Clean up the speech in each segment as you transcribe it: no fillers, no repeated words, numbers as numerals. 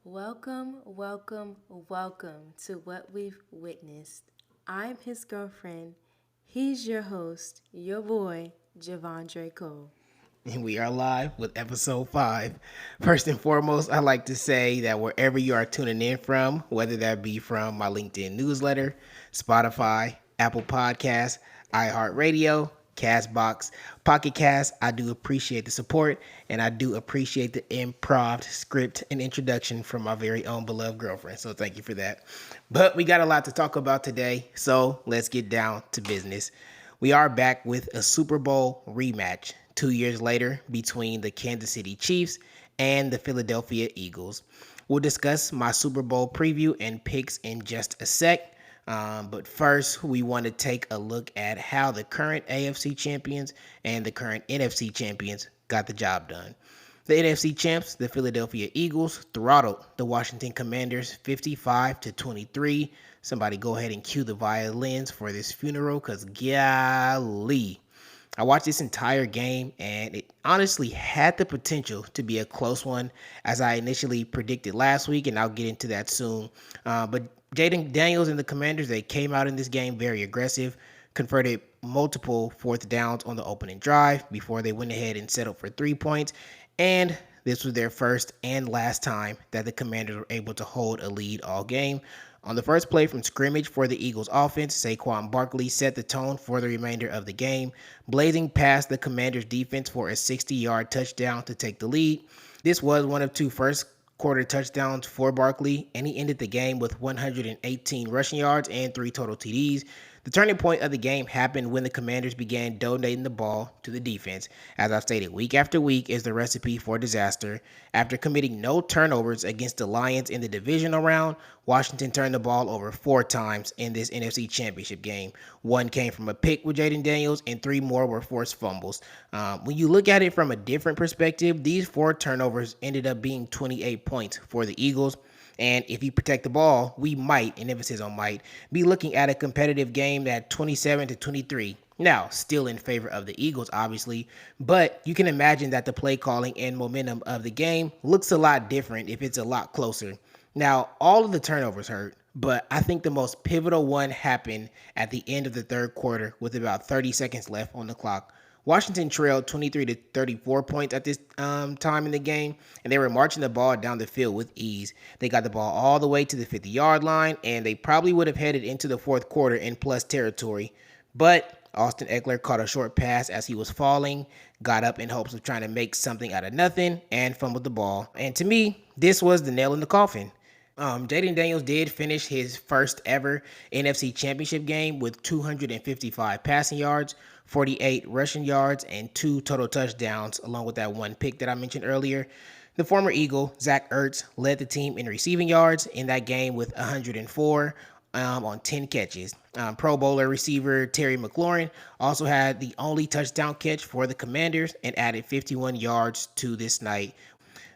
Welcome, welcome, welcome to What We've Witnessed. I'm his girlfriend. He's your host, your boy, Javondre Cole. And we are live with episode 5. First and foremost, I'd like to say that wherever you are tuning in from, whether that be from my LinkedIn newsletter, Spotify, Apple Podcasts, iHeartRadio, Castbox, Pocket Cast, I do appreciate the support and I do appreciate the improv script and introduction from my very own beloved girlfriend. So thank you for that. But we got a lot to talk about today, so let's get down to business. We are back with a Super Bowl rematch 2 years later between the Kansas City Chiefs and the Philadelphia Eagles. We'll discuss my Super Bowl preview and picks in just a sec. But first, we want to take a look at how the current AFC champions and the current NFC champions got the job done. The NFC champs, the Philadelphia Eagles, throttled the Washington Commanders 55-23. Somebody go ahead and cue the violins for this funeral, because golly. I watched this entire game, and it honestly had the potential to be a close one, as I initially predicted last week, and I'll get into that soon. But Jaden Daniels and the Commanders, they came out in this game very aggressive, converted multiple fourth downs on the opening drive before they went ahead and settled for 3 points. And this was their first and last time that the Commanders were able to hold a lead all game. On the first play from scrimmage for the Eagles offense, Saquon Barkley set the tone for the remainder of the game, blazing past the Commanders defense for a 60-yard touchdown to take the lead. This was one of two first quarter touchdowns for Barkley, and he ended the game with 118 rushing yards and 3 total TDs. The turning point of the game happened when the Commanders began donating the ball to the defense. As I've stated, week after week is the recipe for disaster. After committing no turnovers against the Lions in the divisional round, Washington turned the ball over 4 times in this NFC Championship game. 1 came from a pick with Jaden Daniels, and 3 more were forced fumbles. When you look at it from a different perspective, these 4 turnovers ended up being 28 points for the Eagles. And if you protect the ball, we might, and emphasis on might, be looking at a competitive game at 27-23. Now, still in favor of the Eagles, obviously, but you can imagine that the play calling and momentum of the game looks a lot different if it's a lot closer. Now, all of the turnovers hurt, but I think the most pivotal one happened at the end of the third quarter with about 30 seconds left on the clock. Washington trailed 23-34 points at this time in the game, and they were marching the ball down the field with ease. They got the ball all the way to the 50-yard line, and they probably would have headed into the fourth quarter in plus territory. But Austin Eckler caught a short pass as he was falling, got up in hopes of trying to make something out of nothing, and fumbled the ball. And to me, this was the nail in the coffin. Jaden Daniels did finish his first ever NFC Championship game with 255 passing yards, 48 rushing yards, and 2 total touchdowns, along with that 1 pick that I mentioned earlier. The former Eagle, Zach Ertz, led the team in receiving yards in that game with 104 on 10 catches. Pro Bowler receiver Terry McLaurin also had the only touchdown catch for the Commanders and added 51 yards to this night.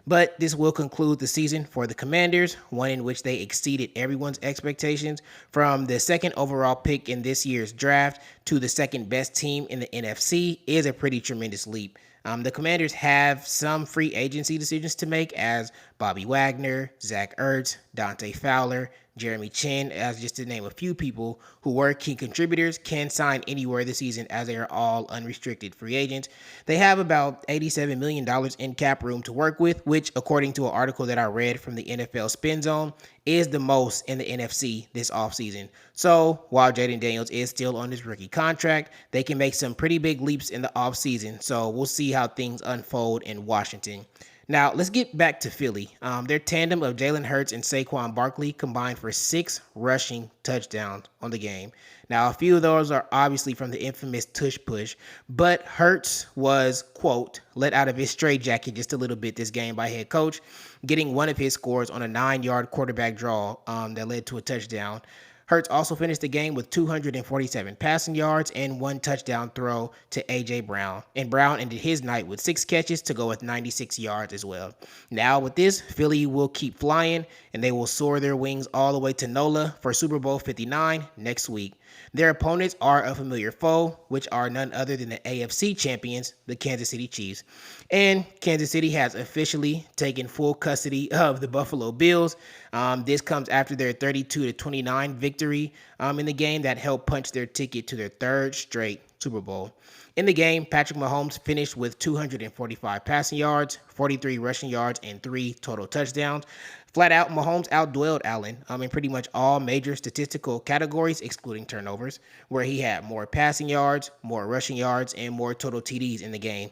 But this will conclude the season for the Commanders, one in which they exceeded everyone's expectations. From the second overall pick in this year's draft to the second best team in the NFC is a pretty tremendous leap. The Commanders have some free agency decisions to make, as Bobby Wagner, Zach Ertz, Dante Fowler, Jeremy Chin, as just to name a few people who were key contributors, can sign anywhere this season as they are all unrestricted free agents. They have about $87 million in cap room to work with, which, according to an article that I read from the NFL Spin Zone, is the most in the NFC this offseason. So while Jaden Daniels is still on his rookie contract, they can make some pretty big leaps in the offseason. So we'll see how things unfold in Washington. Now, let's get back to Philly. Their tandem of Jalen Hurts and Saquon Barkley combined for 6 rushing touchdowns on the game. Now, a few of those are obviously from the infamous tush push, but Hurts was, quote, let out of his straitjacket just a little bit this game by head coach, getting one of his scores on a 9-yard quarterback draw that led to a touchdown. Hurts also finished the game with 247 passing yards and 1 touchdown throw to A.J. Brown. And Brown ended his night with 6 catches to go with 96 yards as well. Now with this, Philly will keep flying, and they will soar their wings all the way to NOLA for Super Bowl 59 next week. Their opponents are a familiar foe, which are none other than the AFC champions, the Kansas City Chiefs. And Kansas City has officially taken full custody of the Buffalo Bills. This comes after their 32-29 victory in the game that helped punch their ticket to their third straight Super Bowl. In the game, Patrick Mahomes finished with 245 passing yards, 43 rushing yards, and 3 total touchdowns. Flat out, Mahomes outdueled Allen in pretty much all major statistical categories, excluding turnovers, where he had more passing yards, more rushing yards, and more total TDs in the game.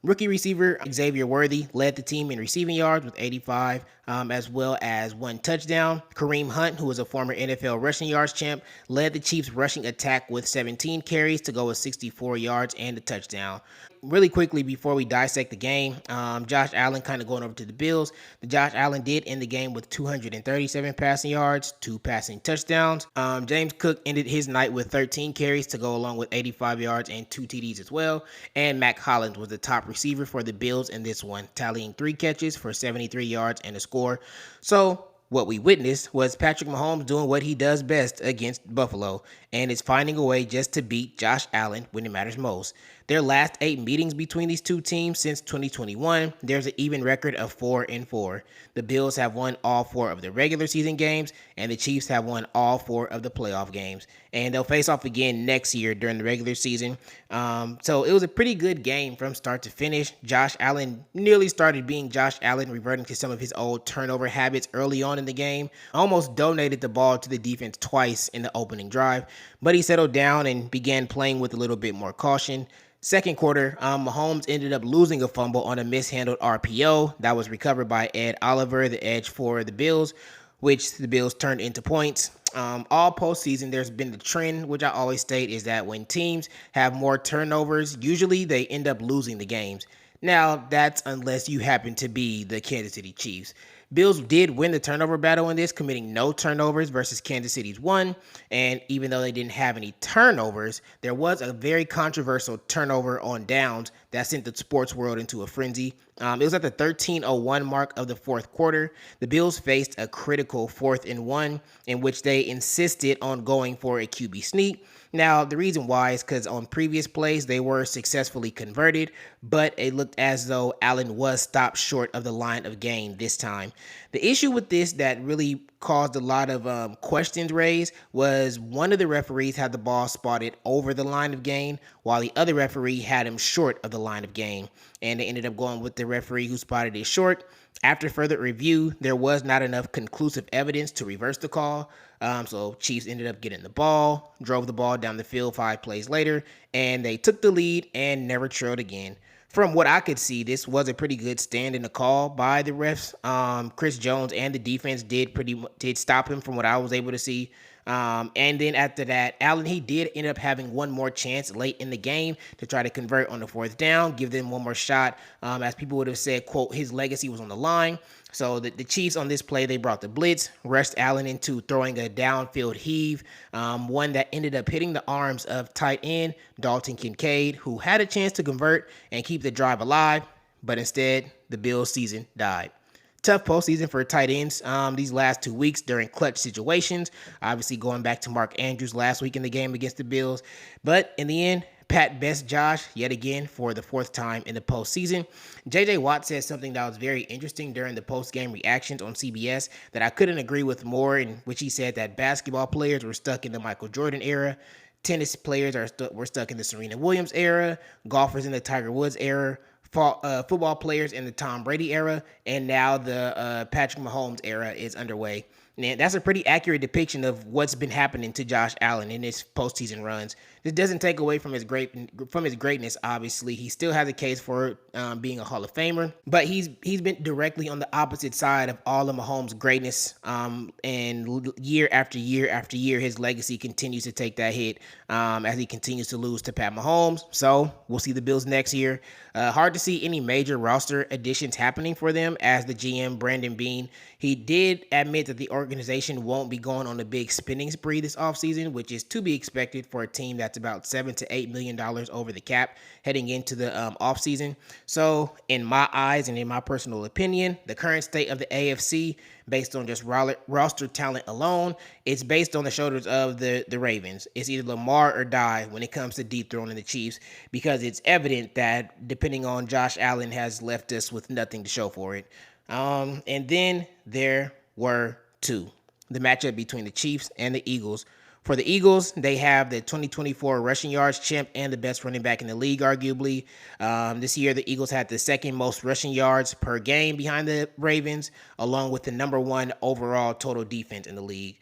Rookie receiver Xavier Worthy led the team in receiving yards with 85, as well as 1 touchdown. Kareem Hunt, who was a former NFL rushing yards champ, led the Chiefs' rushing attack with 17 carries to go with 64 yards and a touchdown. Really quickly before we dissect the game, Josh Allen kind of going over to the Bills. Josh Allen did end the game with 237 passing yards, 2 passing touchdowns. James Cook ended his night with 13 carries to go along with 85 yards and 2 TDs as well. And Mac Hollins was the top receiver for the Bills in this one, tallying 3 catches for 73 yards and a score. So what we witnessed was Patrick Mahomes doing what he does best against Buffalo, and is finding a way just to beat Josh Allen when it matters most. Their last 8 meetings between these two teams since 2021, there's an even record of 4-4. The Bills have won all 4 of the regular season games, and the Chiefs have won all 4 of the playoff games. And they'll face off again next year during the regular season. So it was a pretty good game from start to finish. Josh Allen nearly started being Josh Allen, reverting to some of his old turnover habits early on in the game. Almost donated the ball to the defense twice in the opening drive, but he settled down and began playing with a little bit more caution. Second quarter, Mahomes ended up losing a fumble on a mishandled RPO that was recovered by Ed Oliver, the edge for the Bills, which the Bills turned into points. All postseason, there's been the trend, which I always state, is that when teams have more turnovers, usually they end up losing the games. Now, that's unless you happen to be the Kansas City Chiefs. Bills did win the turnover battle in this, committing no turnovers versus Kansas City's 1. And even though they didn't have any turnovers, there was a very controversial turnover on downs that sent the sports world into a frenzy. It was at the 13:01 mark of the fourth quarter. The Bills faced a critical 4th-and-1 in which they insisted on going for a QB sneak. Now, the reason why is because on previous plays, they were successfully converted, but it looked as though Allen was stopped short of the line of gain this time. The issue with this that really caused a lot of questions raised was one of the referees had the ball spotted over the line of gain, while the other referee had him short of the line of gain. And they ended up going with the referee who spotted it short. After further review, there was not enough conclusive evidence to reverse the call. So Chiefs ended up getting the ball, drove the ball down the field 5 plays later, and they took the lead and never trailed again. From what I could see, this was a pretty good stand in the call by the refs. Chris Jones and the defense did stop him from what I was able to see. And then after that, Allen, he did end up having one more chance late in the game to try to convert on the 4th down, give them one more shot. As people would have said, quote, his legacy was on the line. So the Chiefs on this play, they brought the blitz, rushed Allen into throwing a downfield heave, one that ended up hitting the arms of tight end Dalton Kincaid, who had a chance to convert and keep the drive alive, but instead the Bills season died. Tough postseason for tight ends these last 2 weeks during clutch situations. Obviously going back to Mark Andrews last week in the game against the Bills. But in the end, Pat best Josh yet again for the 4th time in the postseason. J.J. Watt said something that was very interesting during the post-game reactions on CBS that I couldn't agree with more, in which he said that basketball players were stuck in the Michael Jordan era, tennis players were stuck in the Serena Williams era, golfers in the Tiger Woods era, football players in the Tom Brady era, and now the Patrick Mahomes era is underway. And that's a pretty accurate depiction of what's been happening to Josh Allen in his postseason runs. This doesn't take away from his greatness. Obviously, he still has a case for being a Hall of Famer, but he's been directly on the opposite side of all of Mahomes' greatness. And year after year after year, his legacy continues to take that hit as he continues to lose to Pat Mahomes. So we'll see the Bills next year. Hard to see any major roster additions happening for them, as the GM Brandon Beane, he did admit that the organization organization won't be going on a big spending spree this offseason, which is to be expected for a team that's about $7 to $8 million over the cap heading into the offseason. So, in my eyes and in my personal opinion, the current state of the AFC, based on just roster talent alone, it's based on the shoulders of the Ravens. It's either Lamar or die when it comes to dethroning the Chiefs, because it's evident that depending on Josh Allen has left us with nothing to show for it. And then there were two. The matchup between the Chiefs and the Eagles. For the Eagles, they have the 2024 rushing yards champ and the best running back in the league, arguably. This year, the Eagles had the second most rushing yards per game behind the Ravens, along with the number one overall total defense in the league.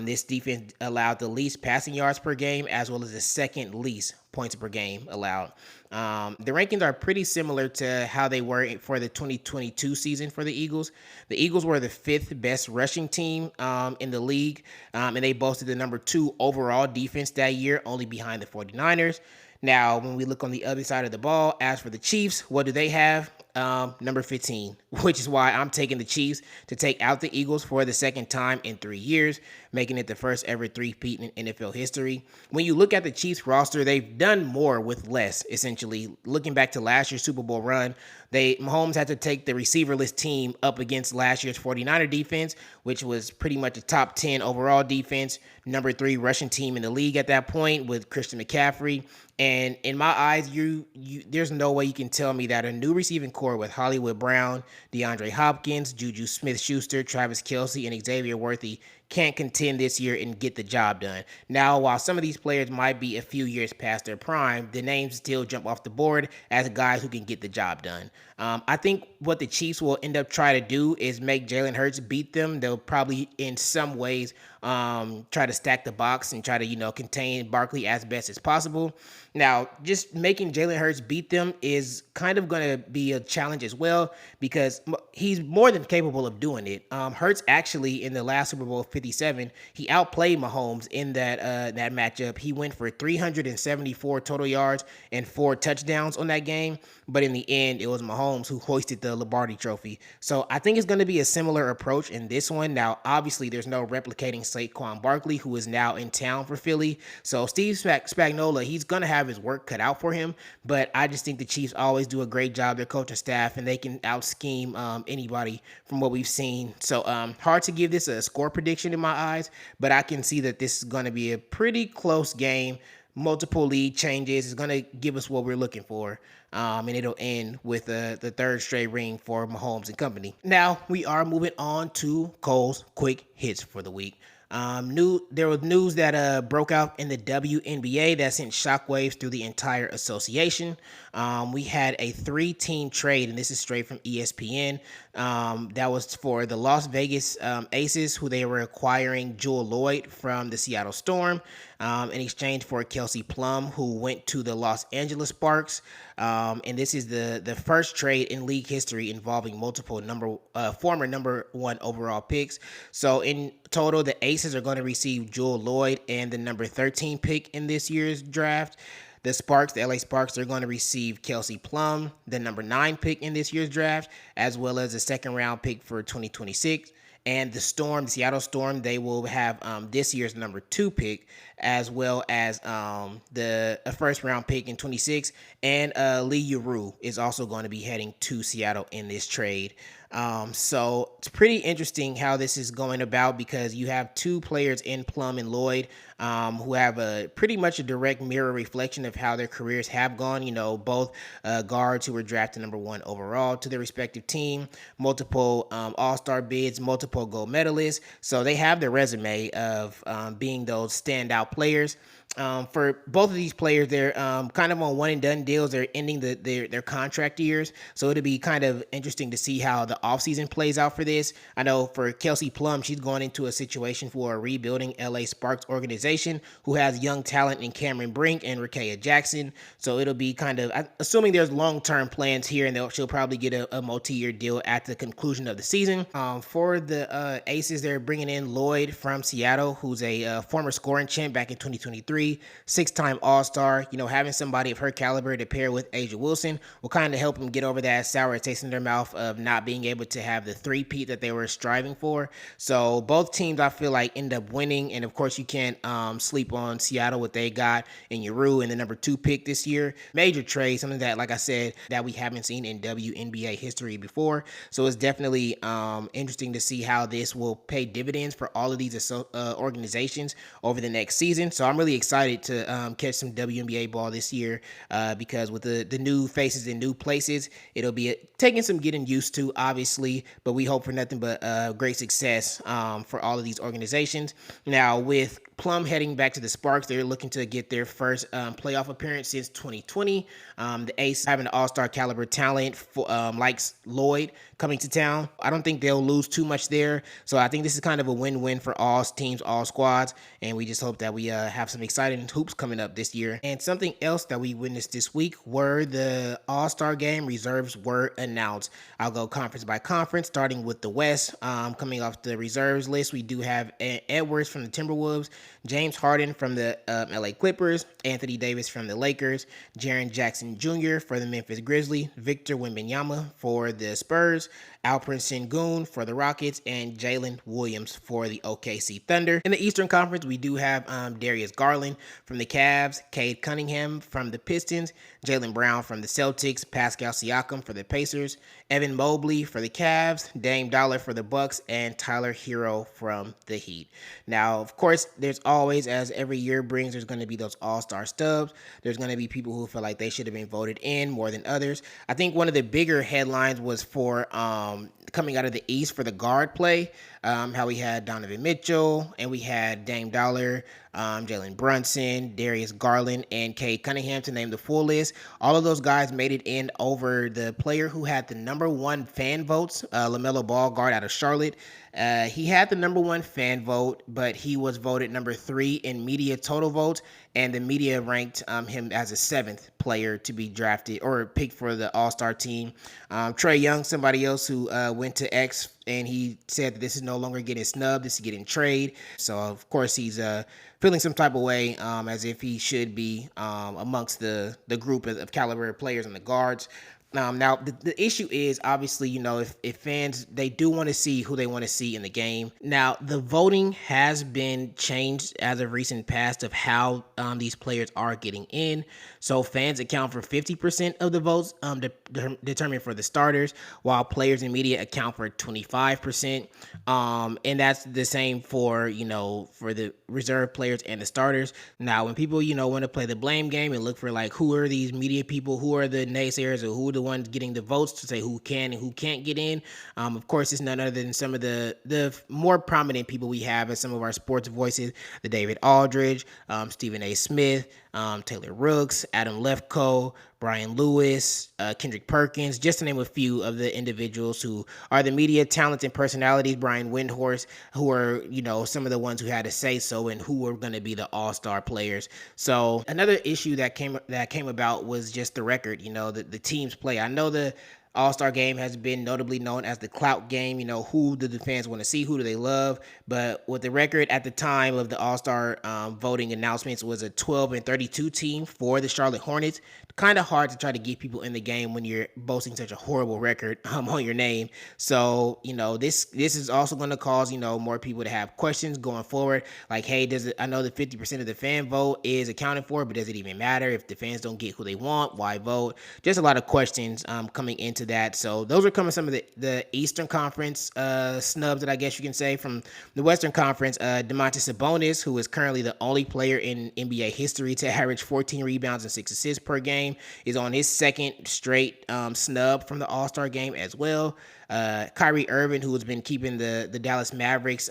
This defense allowed the least passing yards per game, as well as the second least points per game allowed. The rankings are pretty similar to how they were for the 2022 season for the Eagles. The Eagles were the fifth best rushing team in the league, and they boasted the number two overall defense that year, only behind the 49ers. Now, when we look on the other side of the ball, as for the Chiefs, what do they have? Number 15, which is why I'm taking the Chiefs to take out the Eagles for the second time in 3 years, making it the first ever three-peat in NFL history. When you look at the Chiefs roster, they've done more with less, essentially. Looking back to last year's Super Bowl run, Mahomes had to take the receiverless team up against last year's 49er defense, which was pretty much a top 10 overall defense, number 3 rushing team in the league at that point with Christian McCaffrey. And in my eyes, there's no way you can tell me that a new receiving core with Hollywood Brown, DeAndre Hopkins, Juju Smith-Schuster, Travis Kelsey, and Xavier Worthy can't contend this year and get the job done. Now, while some of these players might be a few years past their prime, the names still jump off the board as guys who can get the job done. I think what the Chiefs will end up trying to do is make Jalen Hurts beat them. They'll probably, in some ways, try to stack the box and try to, contain Barkley as best as possible. Now, just making Jalen Hurts beat them is kind of going to be a challenge as well, because he's more than capable of doing it. Hurts actually, in the last Super Bowl 57, he outplayed Mahomes in that matchup. He went for 374 total yards and 4 touchdowns on that game, but in the end, it was Mahomes who hoisted the Lombardi trophy. So I think it's going to be a similar approach in this one. Now, obviously, there's no replicating Saquon Barkley, who is now in town for Philly. So Steve Spagnuolo, he's going to have his work cut out for him, but I just think the Chiefs always do a great job, their coaching staff, and they can out-scheme anybody from what we've seen. So hard to give this a score prediction in my eyes, but I can see that this is going to be a pretty close game. Multiple lead changes is going to give us what we're looking for. And it'll end with the third straight ring for Mahomes and company. Now, we are moving on to Cole's quick hits for the week. There was news that broke out in the WNBA that sent shockwaves through the entire association. We had a 3-team trade, and this is straight from ESPN. That was for the Las Vegas Aces, who they were acquiring Jewel Lloyd from the Seattle Storm in exchange for Kelsey Plum, who went to the Los Angeles Sparks. And this is the first trade in league history involving multiple former number 1 overall picks. So in total, the Aces are going to receive Jewel Lloyd and the number 13 pick in this year's draft. The LA Sparks, they're going to receive Kelsey Plum, the number 9 pick in this year's draft, as well as a second-round pick for 2026. And the Seattle Storm, they will have this year's number 2 pick, as well as a first-round pick in 26. And Lee Yuru is also going to be heading to Seattle in this trade. So it's pretty interesting how this is going about, because you have 2 players in Plum and Lloyd who have pretty much a direct mirror reflection of how their careers have gone. Both guards who were drafted number 1 overall to their respective team, multiple all-star bids, multiple gold medalists. So they have the resume of being those standout players. For both of these players, they're kind of on one-and-done deals. They're ending their contract years, so it'll be kind of interesting to see how the offseason plays out for this. I know for Kelsey Plum, she's going into a situation for a rebuilding LA Sparks organization. organization who has young talent in Cameron Brink and Rakea Jackson. So it'll be kind of, assuming there's long-term plans here, and she'll probably get a multi-year deal at the conclusion of the season. For the Aces, they're bringing in Lloyd from Seattle, who's a former scoring champ back in 2023, six-time All-Star. Having somebody of her caliber to pair with Asia Wilson will kind of help them get over that sour taste in their mouth of not being able to have the three-peat that they were striving for. So both teams, I feel like, end up winning. And of course, you can't sleep on Seattle, what they got in Yeru in the number 2 pick this year. Major trade, something that, like I said, that we haven't seen in WNBA history before. So it's definitely interesting to see how this will pay dividends for all of these organizations over the next season. So I'm really excited to catch some WNBA ball this year because with the new faces in new places, it'll be taking some getting used to, obviously, but we hope for nothing but great success for all of these organizations. Now, with Plum heading back to the Sparks, they're looking to get their first playoff appearance since 2020. The Ace having an all-star caliber talent like Lloyd coming to town. I don't think they'll lose too much there. So I think this is kind of a win-win for all teams, all squads. And we just hope that we have some exciting hoops coming up this year. And something else that we witnessed this week were the All-Star Game reserves were announced. I'll go conference by conference, starting with the West. Coming off the reserves list, we do have Edwards from the Timberwolves, James Harden from the LA Clippers, Anthony Davis from the Lakers, Jaren Jackson Jr. for the Memphis Grizzlies, Victor Wembanyama for the Spurs, Alperen Sengun for the Rockets, and Jalen Williams for the OKC Thunder. In the Eastern Conference, we do have Darius Garland from the Cavs, Cade Cunningham from the Pistons, Jaylen Brown from the Celtics, Pascal Siakam for the Pacers, Evan Mobley for the Cavs, Dame Dollar for the Bucks, and Tyler Hero from the Heat. Now, of course, there's always, as every year brings, there's going to be those all-star stubs. There's going to be people who feel like they should have been voted in more than others. I think one of the bigger headlines was for coming out of the East for the guard play, how we had Donovan Mitchell, and we had Dame Dollar, Jalen Brunson, Darius Garland, and Cade Cunningham, to name the full list. All of those guys made it in over the player who had the number 1 fan votes, LaMelo Ball, guard out of Charlotte. He had the number 1 fan vote, but he was voted number 3 in media total votes, and the media ranked him as a 7th player to be drafted or picked for the All-Star team. Trae Young, somebody else who went to X, and he said that this is no longer getting snubbed, this is getting trade. So, of course, he's feeling some type of way as if he should be amongst the group of caliber players and the guards. Now, the issue is, obviously, if fans, they do want to see who they want to see in the game. Now, the voting has been changed as of recent past of how these players are getting in. So fans account for 50% of the votes determined for the starters, while players and media account for 25%. And that's the same for, for the reserve players and the starters. Now, when people, want to play the blame game and look for, like, who are these media people, who are the naysayers, or who are the ones getting the votes to say who can and who can't get in. Of course, it's none other than some of the more prominent people we have as some of our sports voices, the David Aldridge, Stephen A. Smith, Taylor Rooks, Adam Lefkoe, Brian Lewis, Kendrick Perkins, just to name a few of the individuals who are the media talents and personalities, Brian Windhorst, who are, some of the ones who had a say so and who were going to be the all-star players. So another issue that came about was just the record, the teams play. I know the All-Star Game has been notably known as the clout game. Who do the fans want to see? Who do they love? But with the record at the time of the All-Star voting announcements was a 12-32 team for the Charlotte Hornets. Kind of hard to try to get people in the game when you're boasting such a horrible record on your name. So, this is also going to cause, more people to have questions going forward. Like, hey, I know that 50% of the fan vote is accounted for, but does it even matter if the fans don't get who they want? Why vote? Just a lot of questions coming into that. So those are some of the Eastern Conference snubs that I guess you can say. From the Western Conference, Domantas Sabonis, who is currently the only player in NBA history to average 14 rebounds and 6 assists per game, is on his second straight snub from the All-Star Game as well. Kyrie Irving, who has been keeping the Dallas Mavericks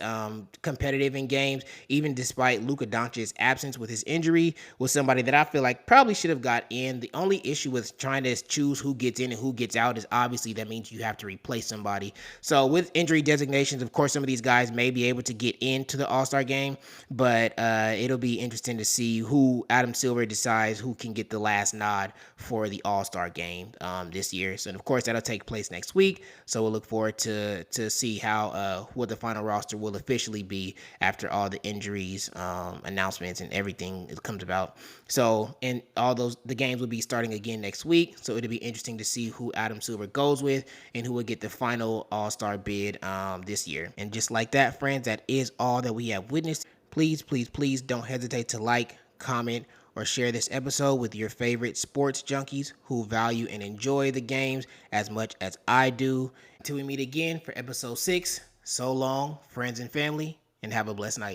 competitive in games, even despite Luka Doncic's absence with his injury, was somebody that I feel like probably should have got in. The only issue with trying to choose who gets in and who gets out is obviously that means you have to replace somebody. So with injury designations, of course, some of these guys may be able to get into the All-Star game, but it'll be interesting to see who Adam Silver decides who can get the last nod for the All-Star game this year. So, and of course, that'll take place next week. So we'll look forward to see how what the final roster will officially be after all the injuries, announcements, and everything that comes about. So, and all the games will be starting again next week. So it'll be interesting to see who Adam Silver goes with and who will get the final All-Star bid this year. And just like that, friends, that is all that we have witnessed. Please, please, please don't hesitate to like, comment, or share this episode with your favorite sports junkies who value and enjoy the games as much as I do. Until we meet again for episode 6, so long, friends and family, and have a blessed night.